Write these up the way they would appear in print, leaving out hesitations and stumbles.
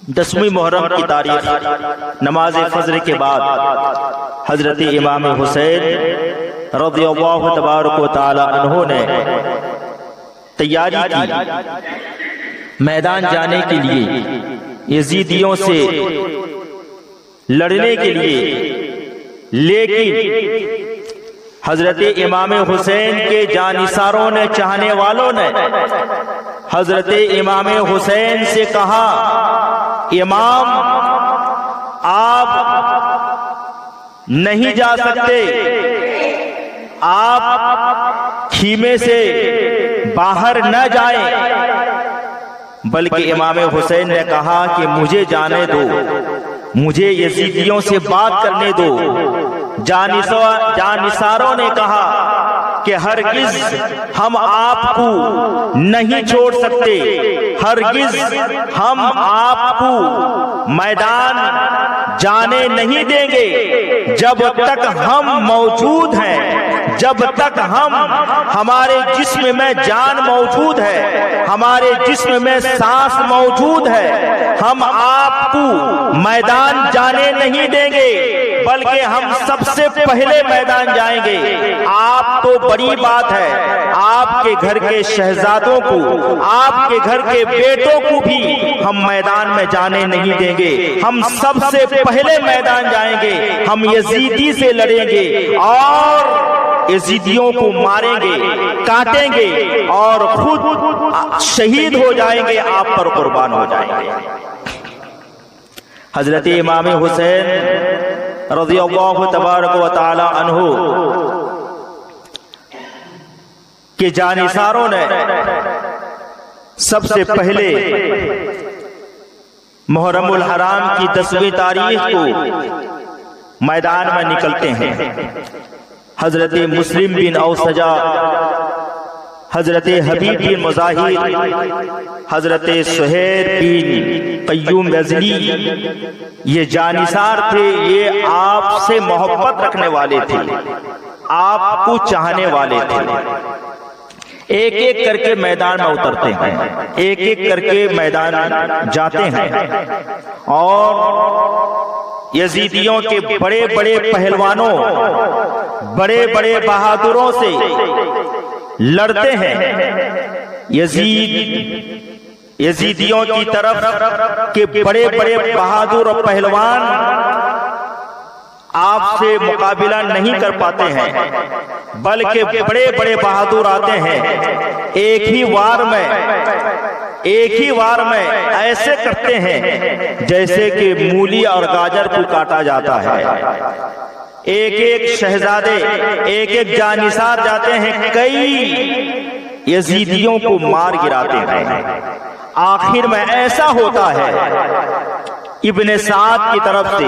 10ویں محرم کی تاریخ نماز فجر کے بعد حضرت امام حسین رضی اللہ تبارک و تعالی عنہ نے تیاری کی میدان جانے کے لیے، یزیدیوں سے لڑنے کے لیے، لیکن حضرت امام حسین کے جانثاروں نے، چاہنے والوں نے حضرت امام حسین سے کہا، امام آپ نہیں جا سکتے، آپ خیمے سے باہر نہ جائیں، بلکہ امام حسین نے کہا کہ مجھے جانے دو، مجھے یزیدیوں سے بات کرنے دو۔ جانثاروں نے کہا کہ ہرگز ہم آپ کو نہیں چھوڑ سکتے، ہرگز ہم آپ کو میدان جانے نہیں دیں گے جب تک ہم موجود ہیں، جب تک ہمارے جسم میں جان موجود ہے، ہمارے جسم میں سانس موجود ہے، ہم آپ کو میدان جانے نہیں دیں گے، بلکہ ہم سب سے پہلے میدان جائیں گے۔ آپ تو بڑی بات ہے، آپ کے گھر کے شہزادوں کو، آپ کے گھر کے بیٹوں کو بھی ہم میدان میں جانے نہیں دیں گے، ہم سب سے پہلے میدان جائیں گے، ہم یزیدی سے لڑیں گے اور یزیدیوں کو ماریں گے، کاٹیں گے اور خود شہید ہو جائیں گے، آپ پر قربان ہو جائیں گے۔ حضرت امام حسین رضی اللہ تبارک و تعالی عنہ کے جانثاروں نے سب سے پہلے محرم الحرام کی 10ویں تاریخ کو میدان میں نکلتے ہیں۔ حضرت مسلم بن اوسجا، حضرت حبیب بن مظاہر، حضرت سہیر بن قیوم غزنی، یہ جانثار تھے، یہ آپ سے محبت رکھنے والے تھے، آپ کو چاہنے والے تھے۔ ایک ایک کر کے میدان میں اترتے ہیں، ایک ایک کر کے میدان جاتے ہیں اور یزیدیوں کے بڑے بڑے پہلوانوں، بڑے بڑے بہادروں سے لڑتے ہیں۔ یزیدیوں کی طرف کے بڑے بڑے بہادر اور پہلوان آپ سے مقابلہ نہیں کر پاتے ہیں، بلکہ بڑے بڑے بہادر آتے ہیں، ایک ہی وار میں ایسے کرتے ہیں جیسے کہ مولی اور گاجر کو کاٹا جاتا ہے۔ ایک ایک شہزادے، ایک ایک جانثار جاتے ہیں، کئی یزیدیوں کو مار گراتے ہیں۔ آخر میں ایسا ہوتا ہے، ابن سعد کی طرف سے،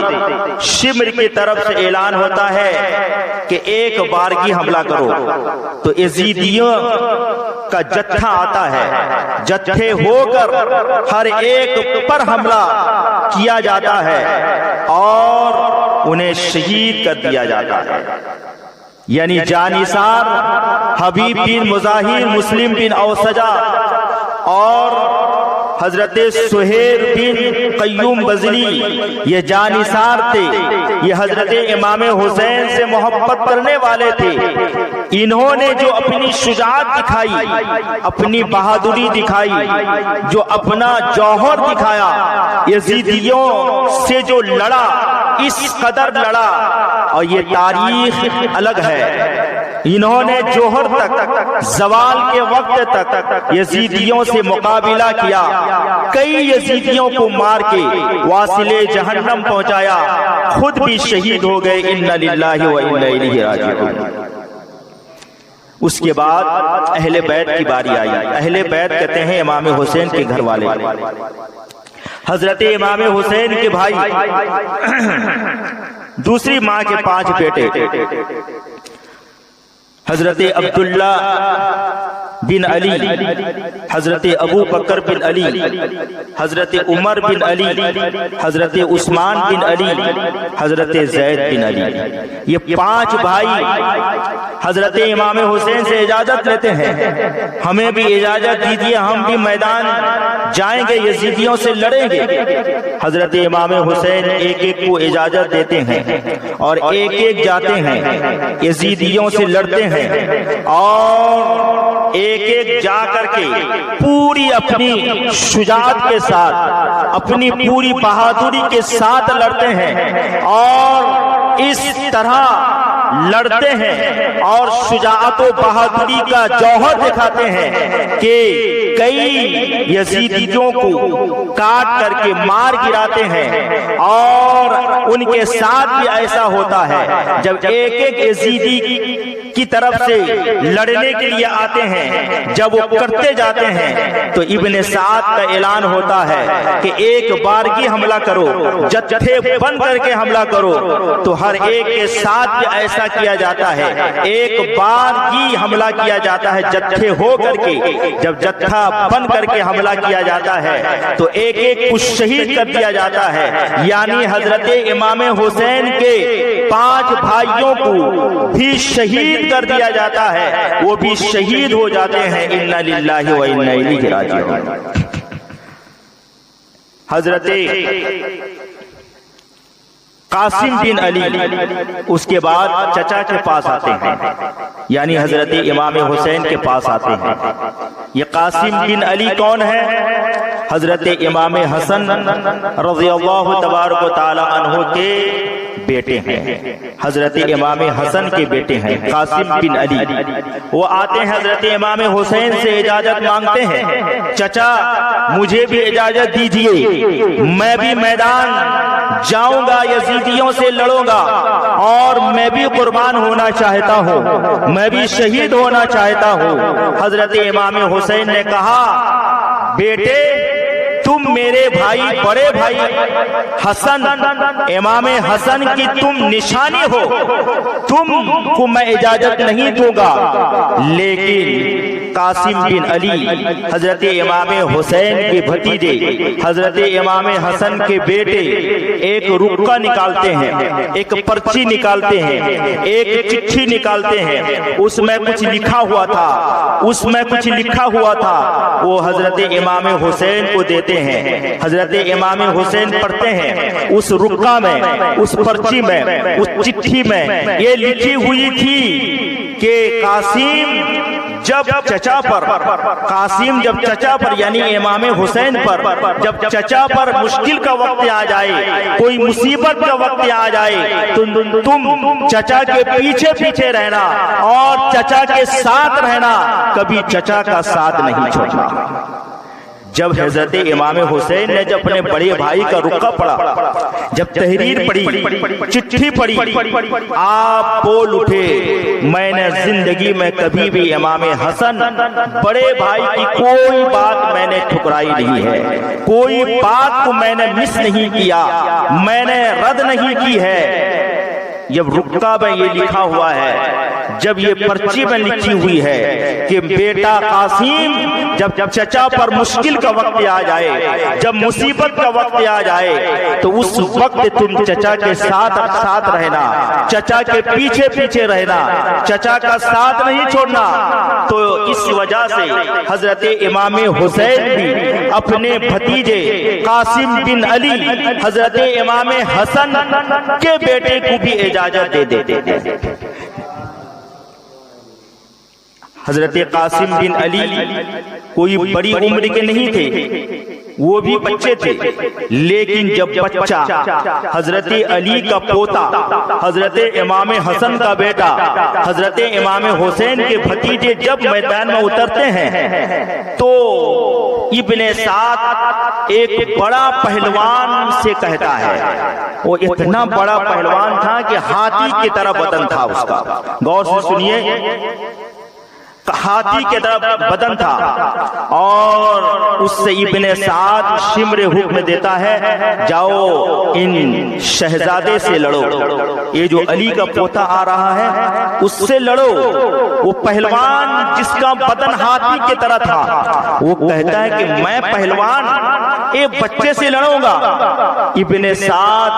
شمر کی طرف سے اعلان ہوتا ہے کہ ایک بارگی حملہ کرو، تو یزیدیوں کا جتھا آتا ہے، جتھے ہو کر ہر ایک پر حملہ کیا جاتا ہے اور انہیں شہید کر دیا جاتا ہے۔ یعنی جانثار حبیب بن مظاہر، مسلم بن اوسجا اور حضرت سہیر بن قیوم غزنی، یہ جانثار تھے، یہ حضرت امام حسین سے محبت کرنے والے تھے۔ انہوں نے جو اپنی شجاعت دکھائی، اپنی بہادری دکھائی، جو اپنا جوہر دکھایا، یزیدیوں سے جو لڑا، اس قدر لڑا، اور یہ تاریخ الگ ہے۔ انہوں نے جوہر تک، زوال کے وقت تک یزیدیوں سے مقابلہ کیا، کئی یزیدیوں کو مار کے واصل جہنم پہنچایا، خود بھی شہید ہو گئے۔ انا للہ و انا الیہ راجعون۔ اس کے بعد اہل بیت کی باری آئی۔ اہل بیت کہتے ہیں امام حسین کے گھر والے، حضرت امام حسین کے بھائی، دوسری ماں کے 5 بیٹے، حضرت عبداللہ بن علی، حضرت ابو بکر بن علی، حضرت عمر بن علی، حضرت عثمان بن علی، حضرت زید بن علی، یہ 5 بھائی حضرت امام حسین سے اجازت لیتے ہیں، ہمیں بھی اجازت دیجیے، ہم بھی میدان جائیں گے، یزیدیوں سے لڑیں گے۔ حضرت امام حسین ایک ایک کو اجازت دیتے ہیں اور ایک ایک جاتے ہیں، یزیدیوں سے لڑتے ہیں اور ایک ایک جا کر کے پوری اپنی شجاعت کے ساتھ، اپنی پوری بہادری کے ساتھ لڑتے ہیں اور اس طرح لڑتے ہیں اور شجاعت و بہادری کا جوہر دکھاتے ہیں کہ کئی یزیدیوں کو کاٹ کر کے مار گراتے ہیں، اور ان کے ساتھ بھی ایسا ہوتا ہے جب ایک ایک یزیدی کی طرف سے لڑنے کے لیے آتے ہیں، جب وہ کرتے جاتے ہیں تو ابن سعد کا اعلان ہوتا ہے کہ ایک بارگی حملہ کرو، جتھے بن کر کے حملہ کرو، تو ہر ایک کے ساتھ بھی ایسا کیا جاتا ہے، ایک بارگی حملہ کیا جاتا ہے جتھے ہو کر کے، جب جتھا بن کر کے حملہ کیا جاتا ہے تو ایک ایک کو شہید کر دیا جاتا ہے، یعنی حضرت امام حسین کے 5 بھائیوں کو بھی شہید کر دیا جاتا ہے، وہ بھی شہید ہو جاتے ہیں۔ انا للہ و انا الیہ راجعون۔ حضرت قاسم بن علی اس کے بعد چچا کے پاس آتے ہیں، یعنی حضرت امام حسین کے پاس آتے ہیں۔ یہ قاسم بن علی کون ہے؟ حضرت امام حسن رضی اللہ تبارک و تعالی عنہ کے بیٹے ہیں، حضرت امام حسن کے بیٹے ہیں قاسم بن علی۔ وہ آتے ہیں حضرت امام حسین سے اجازت مانگتے ہیں، چچا مجھے بھی اجازت دیجئے، میں بھی میدان جاؤں گا، یزیدیوں سے لڑوں گا، اور میں بھی قربان ہونا چاہتا ہوں، میں بھی شہید ہونا چاہتا ہوں۔ حضرت امام حسین نے کہا، بیٹے تم میرے بھائی، بڑے بھائی حسن، امام حسن کی تم نشانی ہو، تم کو میں اجازت نہیں دوں گا، لیکن قاسم بن علی حضرت امام حسین کے بھتیجے، حضرت امام حسن کے بیٹے ایک رکا نکالتے ہیں، ایک پرچی نکالتے ہیں، ایک چٹھی نکالتے ہیں، اس میں کچھ لکھا ہوا تھا، اس میں کچھ لکھا ہوا تھا، وہ حضرت امام حسین کو دیتے ہیں۔ حضرت امام حسین پڑھتے ہیں، اس رکا میں، اس پرچی میں، اس چٹھی میں یہ لکھی ہوئی تھی کہ قاسم جب چچا پر یعنی امام حسین پر جب چچا پر مشکل کا وقت آ جائے، کوئی مصیبت کا وقت آ جائے، تم چچا کے پیچھے پیچھے رہنا اور چچا کے ساتھ رہنا، کبھی چچا کا ساتھ نہیں چھوڑنا۔ جب حضرت امام حسین نے جب اپنے بڑے بھائی کا رکا پڑھا، جب تحریر پڑھی، چٹھی پڑھی، آپ بول اٹھے، میں نے زندگی میں کبھی بھی امام حسن بڑے بھائی کی کوئی بات میں نے ٹھکرائی نہیں ہے، کوئی بات کو میں نے مس نہیں کیا، میں نے رد نہیں کی ہے۔ جب رکا میں یہ لکھا ہوا ہے، جب یہ پرچی میں لکھی ہوئی ہے کہ بیٹا قاسم جب چچا پر مشکل کا وقت آ جائے، جب مصیبت کا وقت آ جائے، تو اس وقت تم چچا کے ساتھ رہنا، چچا کے پیچھے پیچھے رہنا، چچا کا ساتھ نہیں چھوڑنا۔ تو اس وجہ سے حضرت امام حسین بھی اپنے بھتیجے قاسم بن علی حضرت امام حسن کے بیٹے کو بھی اجازت دے دیتے تھے۔ حضرت قاسم بن علی کوئی بڑی عمر کے نہیں تھے، وہ بھی بچے تھے، لیکن جب بچہ حضرت علی کا پوتا، حضرت امام حسن کا بیٹا، حضرت امام حسین کے بھتیجے جب میدان میں اترتے ہیں تو ابن سعد ایک بڑا پہلوان سے کہتا ہے، وہ اتنا بڑا پہلوان تھا کہ ہاتھی کی طرح بدن تھا اس کا، غور سے سنیے، ہاتھی کی طرح بدن تھا، اور اس سے ابن سعد شمر حکم دیتا ہے جاؤ ان شہزادے سے لڑو، یہ جو علی کا پوتا آ رہا ہے اس سے لڑو۔ وہ پہلوان جس کا بدن ہاتھی کی طرح تھا وہ کہتا ہے کہ میں پہلوان ایک بچے سے لڑوں گا۔ ابن سعد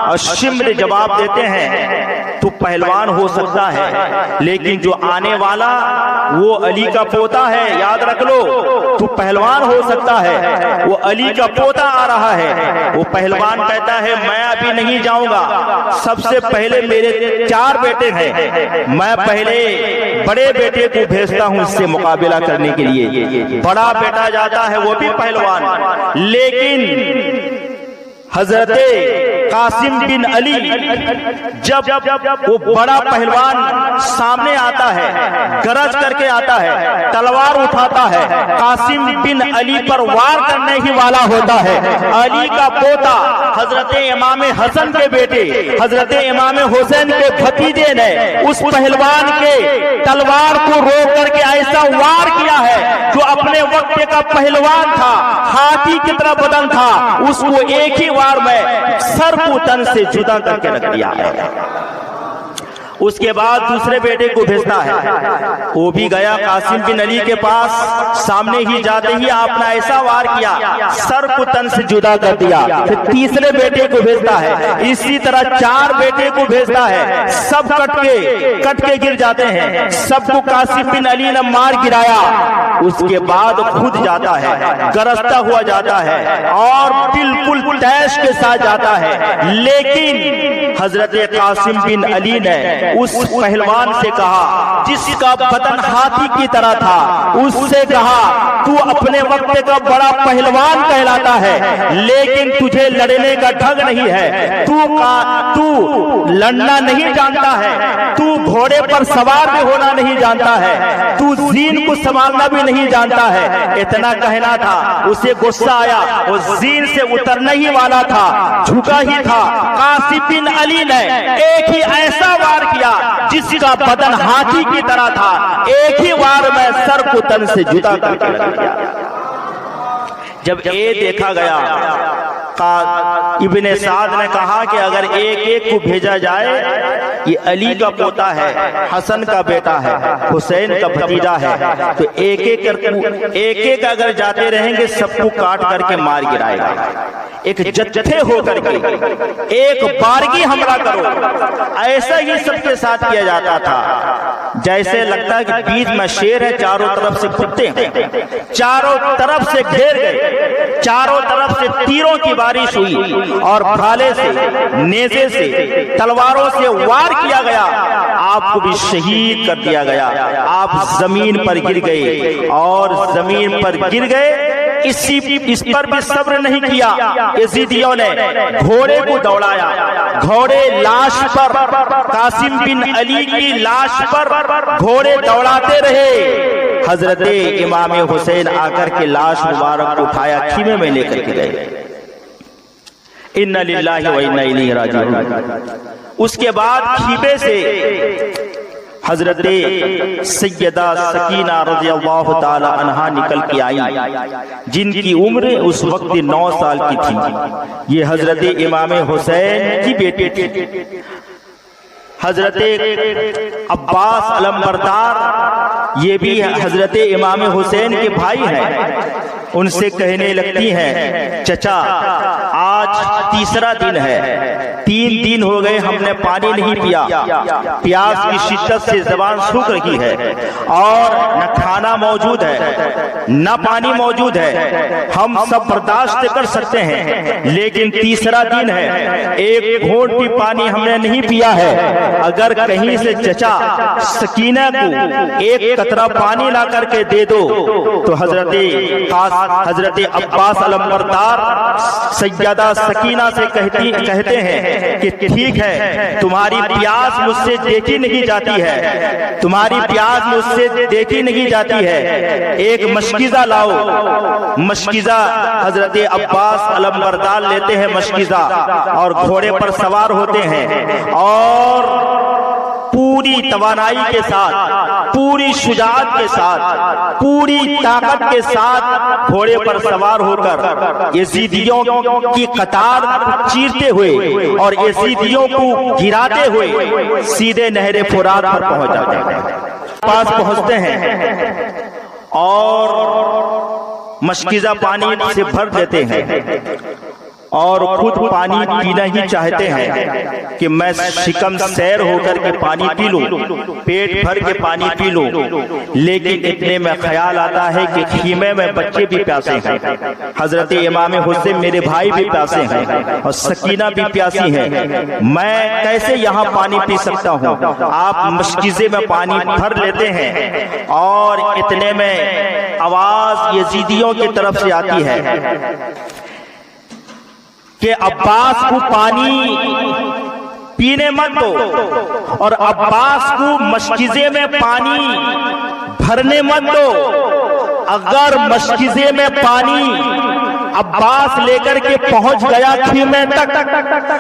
اور شمر جواب دیتے ہیں تو پہلوان ہو سکتا ہے لیکن جو آنے والا وہ علی کا پوتا ہے، یاد رکھ لو، تو پہلوان ہو سکتا ہے، وہ علی کا پوتا آ رہا ہے۔ وہ پہلوان کہتا ہے میں ابھی نہیں جاؤں گا، سب سے پہلے میرے 4 بیٹے ہیں، میں پہلے بڑے بیٹے کو بھیجتا ہوں اس سے مقابلہ کرنے کے لیے۔ بڑا بیٹا جاتا ہے وہ بھی پہلوان، لیکن حضرت قاسم بن علی جب وہ بڑا پہلوان سامنے آتا ہے، گرج کر کے آتا ہے، تلوار اٹھاتا ہے، قاسم بن علی پر وار کرنے ہی والا ہوتا ہے، علی کا پوتا حضرت امام حسن کے بیٹے حضرت امام حسین کے بھتیجے نے اس پہلوان کے تلوار کو روک کر کے ایسا وار کیا ہے جو اپنے وقت کا پہلوان تھا، ہاتھی کی طرح بدن تھا، اس کو ایک ہی وار میں سر کو تن سے جدا کر کے رکھ دیا ہے۔ اس کے بعد دوسرے بیٹے کو بھیجتا ہے، وہ بھی گیا قاسم بن علی کے پاس، سامنے ہی جاتے ہی آپ نے ایسا وار کیا سر کو تن سے جدا کر دیا۔ پھر تیسرے بیٹے کو بھیجتا ہے، اسی طرح 4 بیٹے کو بھیجتا ہے، سب کٹ کے گر جاتے ہیں، سب کو قاسم بن علی نے مار گرایا۔ اس کے بعد خود جاتا ہے، گرجتا ہوا جاتا ہے اور بالکل تیش کے ساتھ جاتا ہے، لیکن حضرت قاسم بن علی نے اس پہلوان سے کہا جس کا بدن ہاتھی کی طرح تھا، اس سے کہا تو اپنے وقت کا بڑا پہلوان کہلاتا ہے لیکن تجھے لڑنے کا ڈھنگ نہیں ہے، تو لڑنا نہیں جانتا ہے، تو گھوڑے پر سوار بھی ہونا نہیں جانتا ہے، تو زین کو سنبھالنا بھی نہیں جانتا ہے۔ اتنا کہنا تھا، اسے غصہ آیا، وہ زین سے اترنا ہی والا تھا، جھکا ہی تھا۔ قاسم بن علی نے ایک ہی ایسا وار کیا جس کا بدن ہاتھی کی طرح تھا، ایک ہی وار میں سر کو تن سے جدا کر کے رکھ دیا۔ جب دیکھا گیا، ابن سعد نے کہا کہ اگر ایک کو بھیجا جائے، یہ علی کا پوتا ہے، حسن کا بیٹا ہے، حسین کا بھتیجا ہے، تو ایک اگر جاتے رہیں گے سب کو کاٹ کر کے مار گرائے گا۔ ایک جتھے ہو کر کے ایک بارگی حملہ کرو، ایسا ہی سب کے ساتھ کیا جاتا تھا۔ جیسے لگتا ہے کہ بیچ میں شیر ہے، چاروں طرف سے کتے ہیں، چاروں طرف سے گھیر گئے، چاروں طرف سے تیروں کی بارش ہوئی اور بھالے سے، نیزے سے، تلواروں سے وار کیا گیا، آپ کو بھی شہید کر دیا گیا، آپ زمین پر گر گئے اور زمین پر گر گئے۔ اس پر بھی صبر نہیں کیا، یزیدیوں نے گھوڑے کو دوڑایا، گھوڑے لاش پر، قاسم بن علی کی لاش پر گھوڑے دوڑاتے رہے۔ حضرت امام حسین آ کر کے لاش مبارک اٹھایا، خیمے میں لے کر کے گئے۔ انا للہ و انا الیہ راجعون۔ اس کے بعد خیمے سے حضرت سیدہ سکینہ رضی اللہ تعالی عنہا نکل کے آئی، جن کی عمر اس وقت 9 سال کی تھی۔ یہ حضرت امام حسین کی بیٹی تھی۔ حضرت عباس علمبردار یہ بھی حضرت امام حسین کے بھائی ہیں، ان سے کہنے لگتی ہیں چچا آج تیسرا دن ہے، 3 دن ہو گئے ہم نے پانی نہیں پیا، پیاس کی شدت سے زبان سوکھ رہی ہے اور نہ کھانا موجود ہے نہ پانی موجود ہے، ہم سب برداشت کر سکتے ہیں لیکن تیسرا دن ہے، ایک گھونٹ بھی پانی ہم نے نہیں پیا ہے، اگر کہیں سے چچا سکینہ کو ایک قطرہ پانی لا کر کے دے دو تو حضرت عباس علمبردار سیدہ سکینہ سے کہتے ہیں کہ ٹھیک ہے، تمہاری پیاس مجھ سے دیکھی نہیں جاتی ہے، تمہاری پیاس مجھ سے دیکھی نہیں جاتی ہے، ایک مشکیزہ لاؤ۔ مشکیزہ حضرت عباس علمبردار لیتے ہیں مشکیزہ اور گھوڑے پر سوار ہوتے ہیں اور پوری توانائی کے ساتھ، پوری شجاعت کے ساتھ، پوری طاقت کے ساتھ گھوڑے پر سوار ہو کر یزیدیوں کی قطار چیرتے ہوئے اور یزیدیوں کو گراتے ہوئے سیدھے نہر فرات پر پہنچ جاتے ہیں۔ پاس پہنچتے ہیں اور مشکیزہ پانی سے بھر دیتے ہیں اور خود پانی پینا ہی چاہتے ہیں کہ میں شکم سیر ہو کر کے پانی پی لوں، پیٹ بھر کے پانی پی لوں، لیکن اتنے میں خیال آتا ہے کہ خیمے میں بچے بھی پیاسے ہیں، حضرت امام حسین میرے بھائی بھی پیاسے ہیں اور سکینہ بھی پیاسی ہیں، میں کیسے یہاں پانی پی سکتا ہوں؟ آپ مشکیزے میں پانی بھر لیتے ہیں اور اتنے میں آواز یزیدیوں کی طرف سے آتی ہے کہ عباس کو پانی پینے مت دو اور عباس کو مشکیزے میں پانی بھرنے مت دو۔ اگر مشکیزے میں پانی عباس لے کر کے پہنچ گیا خیمے تک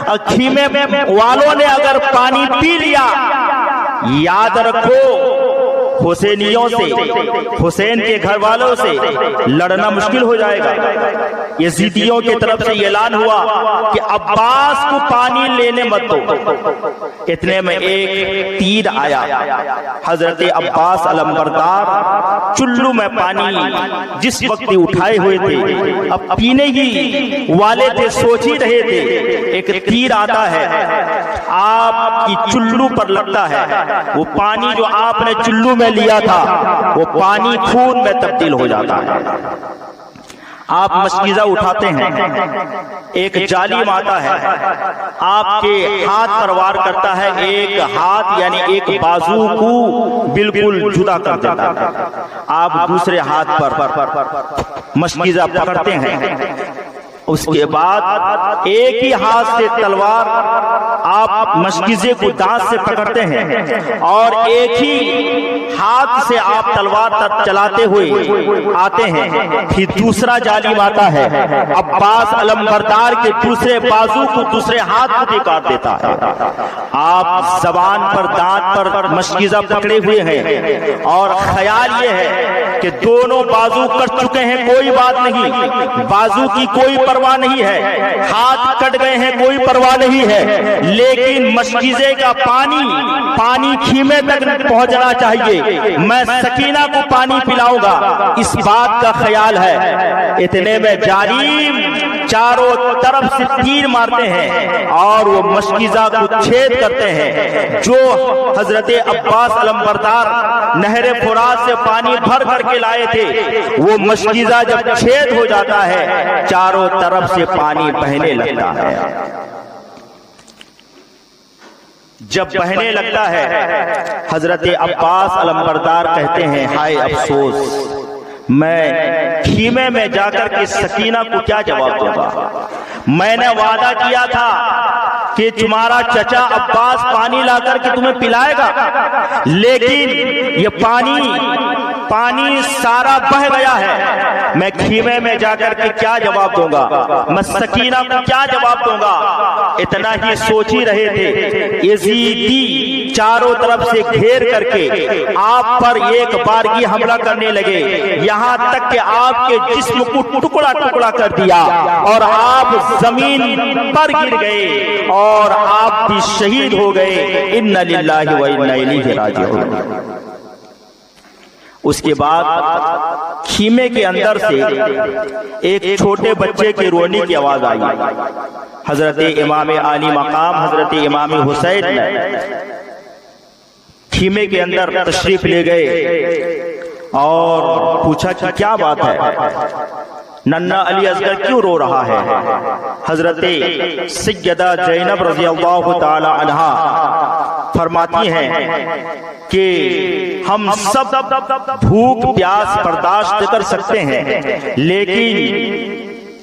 اور خیمے والوں نے اگر پانی پی لیا، یاد رکھو حسینیوں سے، حسین کے گھر والوں سے لڑنا مشکل ہو جائے گا۔ یزیدیوں کی طرف سے اعلان ہوا کہ عباس کو پانی لینے مت دو۔ اتنے میں ایک تیر آیا، حضرت عباس علمبردار چلو میں پانی جس وقت اٹھائے ہوئے تھے، اب پینے ہی والے تھے، سوچ ہی رہے تھے، ایک تیر آتا ہے، آپ کی چلو پر لگتا ہے، وہ پانی جو آپ نے چلو میں لیا تھا وہ پانی خون میں تبدیل ہو جاتا ہے۔ آپ مشکیزہ اٹھاتے ہیں، ایک جالم آتا ہے، آپ کے ہاتھ پر وار کرتا ہے، ایک ہاتھ یعنی ایک بازو کو بالکل جدا کر دیتا ہے۔ آپ دوسرے ہاتھ پر مشکیزہ پکڑتے ہیں، اس کے بعد ایک ہی ہاتھ سے تلوار آپ مشکیزے کو دانت سے پکڑتے ہیں اور ایک ہی ہاتھ سے آپ تلوار چلاتے ہوئے آتے ہیں۔ پھر دوسرا جالم آتا ہے، عباس علمبردار کے دوسرے بازو کو دوسرے ہاتھ کو بھی کاٹ دیتا ہے۔ آپ زبان پر دانت پر مشکیزہ پکڑے ہوئے ہیں اور خیال یہ ہے کہ دونوں بازو کٹ چکے ہیں، کوئی بات نہیں، بازو کی کوئی پرواہ نہیں ہے، ہاتھ کٹ گئے ہیں کوئی پرواہ نہیں ہے، لیکن مشکیزے کا پانی خیمے تک پہنچنا چاہیے، میں سکینہ کو پانی پلاؤں گا، اس بات کا خیال ہے۔ اتنے میں جالم چاروں طرف سے تیر مارتے ہیں اور وہ مشکیزہ کو چھید کرتے ہیں۔ جو حضرت عباس علمبردار نہر فرات سے پانی بھر کر کے لائے تھے، وہ مشکیزہ جب چھید ہو جاتا ہے، چاروں طرف سے پانی بہنے لگتا ہے۔ جب بہنے لگتا ہے، حضرت عباس علمبردار کہتے ہیں، ہائے افسوس، میں خیمے میں جا کر کے سکینہ کو کیا جواب دوں گا؟ میں نے وعدہ کیا تھا کہ تمہارا چچا عباس پانی لا کر کے تمہیں پلائے گا، لیکن یہ پانی سارا بہ گیا ہے، میں خیمے میں جا کر کے کیا جواب دوں گا؟ میں سکینہ کو کیا جواب دوں گا؟ اتنا ہی سوچ ہی رہے تھے، یزیدی چاروں طرف سے گھیر کر کے آپ پر ایک بارگی حملہ کرنے لگے، یہاں تک کہ آپ کے جسم کو ٹکڑا ٹکڑا کر دیا اور آپ زمین پر گر گئے اور آپ بھی شہید ہو گئے۔ انا للہ و انا الیہ راجعون۔ اس کے بعد خیمے کے اندر سے ایک چھوٹے بچے کے رونے کی آواز آئی۔ حضرت امام عالی مقام حضرت امام حسین خیمے کے اندر تشریف لے گئے اور پوچھا کہ کیا بات ہے، ننا علی اصغر کیوں رو رہا ہے؟ حضرت سیدہ زینب رضی اللہ تعالی عنہا فرماتی ہیں کہ ہم سب بھوک پیاس برداشت کر سکتے ہیں، لیکن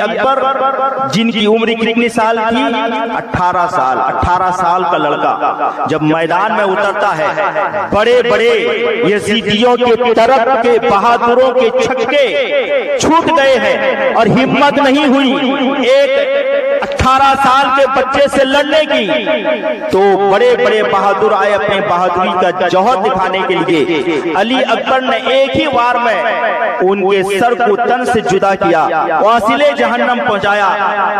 اکبر جن کی عمر کتنی سال تھی؟ 18 سال 18 سال کا لڑکا جب میدان میں اترتا ہے، بڑے بڑے یزیدیوں کے طرف کے بہادروں کے چھکے چھوٹ گئے ہیں اور ہمت نہیں ہوئی ایک 18 سال کے بچے سے لڑنے کی، تو بڑے بڑے بہادر آئے اپنے بہادری کا جوہر دکھانے کے لیے۔ علی اکبر نے ایک ہی وار میں ان کے سر کو تن سے جدا کیا، واصل جہنم پہنچایا،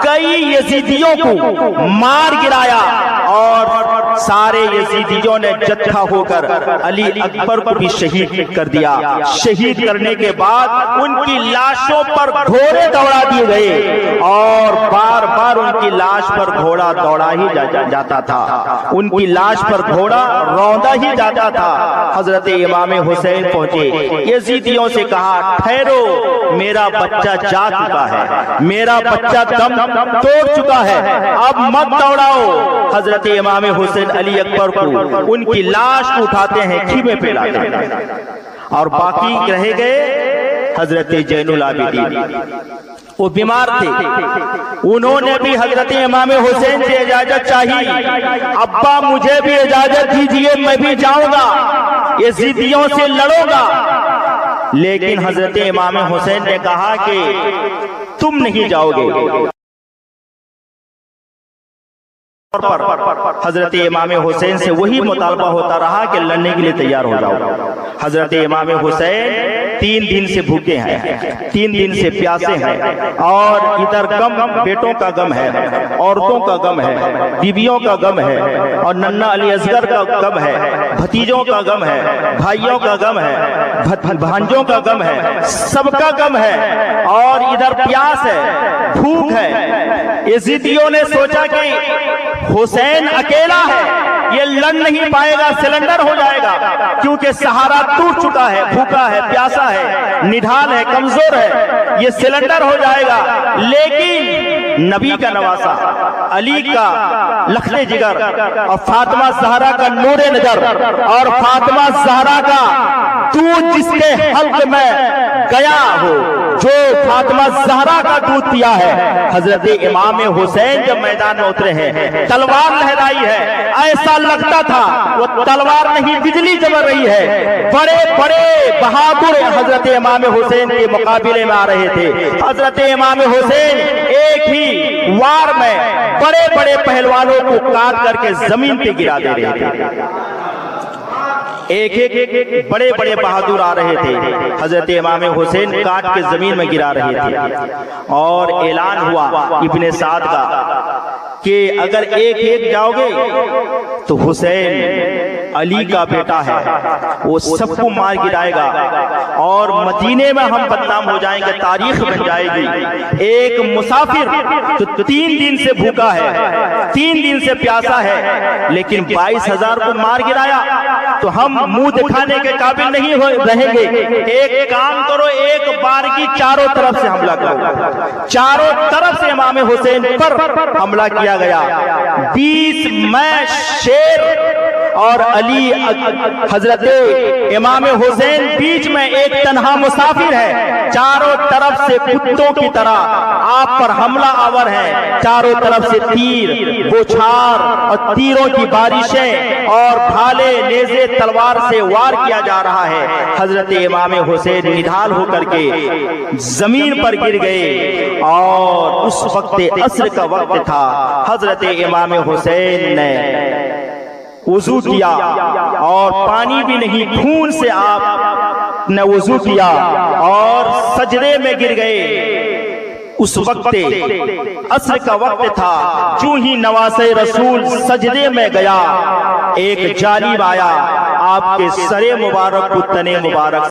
کئی یزیدیوں کو مار گرایا اور سارے یزیدیوں نے جتھا ہو کر علی اکبر کو بھی شہید کر دیا۔ شہید کرنے کے بعد ان کی لاشوں پر گھوڑے دوڑا دیے گئے اور بار بار ان کی لاش پر گھوڑا دوڑا ہی جاتا تھا، ان کی لاش پر گھوڑا روندا ہی جاتا تھا۔ حضرت امام حسین پہنچے، یزیدیوں سے کہا ٹھہرو، میرا بچہ جا چکا ہے، میرا بچہ دم توڑ چکا ہے، اب مت دوڑاؤ۔ حضرت امام حسین علی اکبر کو ان کی لاش کو اٹھاتے ہیں، خیمے پہ لاتے ہیں، اور باقی رہ گئے حضرت زین العابدین، وہ بیمار تھے، انہوں نے بھی حضرت امام حسین سے اجازت چاہی، ابا مجھے بھی اجازت دیجئے، میں بھی جاؤں گا، یزیدیوں سے لڑوں گا۔ لیکن حضرت امام حسین نے کہا کہ تم نہیں جاؤ گے۔ حضرت امام حسین سے وہی مطالبہ ہوتا رہا کہ لڑنے کے لیے تیار ہو جاؤ۔ حضرت امام حسین 3 دن سے بھوکے ہیں، 3 دن سے پیاسے ہیں، اور ادھر غم بیٹوں کا غم ہے، عورتوں کا غم ہے، بیویوں کا غم ہے، اور ننھا علی اصغر کا غم ہے، بھتیجوں کا غم ہے، بھائیوں کا غم ہے، بھانجوں کا غم ہے، سب کا غم ہے، اور ادھر پیاس ہے، بھوک ہے۔ یزیدیوں نے سوچا کہ حسین اکیلا ہے، یہ لڑ نہیں پائے گا، سلنڈر ہو جائے گا، کیونکہ سہارا ٹوٹ چکا ہے، بھوکا ہے، پیاسا ہے، نڈھال ہے، کمزور ہے، یہ سلنڈر ہو جائے گا۔ لیکن نبی کا نواسا، علی کا لخت جگر، اور فاطمہ زہرا کا نور نظر، اور فاطمہ زہرا کا دودھ جس کے حلق میں گیا ہو، جو فاطمہ زہرا کا دودھ پیا ہے۔ حضرت امام حسین جب میدان میں اترے ہیں، تلوار لہرائی ہے، ایسا لگتا تھا وہ تلوار نہیں بجلی جمر رہی ہے۔ بڑے بڑے بہادر حضرت امام حسین کے مقابلے میں آ رہے تھے۔ حضرت امام حسین ایک ہی وار میں بڑے بڑے پہلوانوں کو کاٹ کر کے زمین پہ گرا دے رہے تھے۔ ایک ایک بڑے بڑے بہادر آ رہے تھے، حضرت امام حسین کاٹ کے زمین میں گرا رہے تھے، اور اعلان ہوا ابن سعد کا کہ اگر ایک جاؤ گے تو حسین علی کا بیٹا ہے، وہ سب کو مار گرائے گا، اور مدینے میں ہم بدنام ہو جائیں گے، تاریخ بن جائے گی۔ ایک مسافر جو 3 دن سے بھوکا ہے، 3 دن سے پیاسا ہے، لیکن 22,000 کو مار گرایا، تو ہم منہ دکھانے کے قابل نہیں رہیں گے۔ ایک کام کرو، ایک بار کی چاروں طرف سے حملہ کرو۔ چاروں طرف سے امام حسین پر حملہ کیا گیا۔ 20 میں شیر اور علی حضرت امام حسین بیچ میں ایک تنہا مسافر ہے، چاروں طرف سے کتوں کی طرح آپ پر حملہ آور ہے، چاروں طرف سے تیر، بوچھار اور تیروں کی بارشیں اور بھالے، نیزے، تلوار سے وار کیا جا رہا ہے۔ حضرت امام حسین نڈھال ہو کر کے زمین پر گر گئے، اور اس وقت عصر کا وقت تھا۔ حضرت امام حسین نے وضو کیا، اور پانی بھی نہیں، خون سے آپ نے وضو کیا اور سجدے میں گر گئے۔ اس وقت عصر کا وقت تھا، جو ہی نواسے رسول سجدے میں گیا، ایک جانب آیا، آپ کے سر مبارک کو تنے مبارک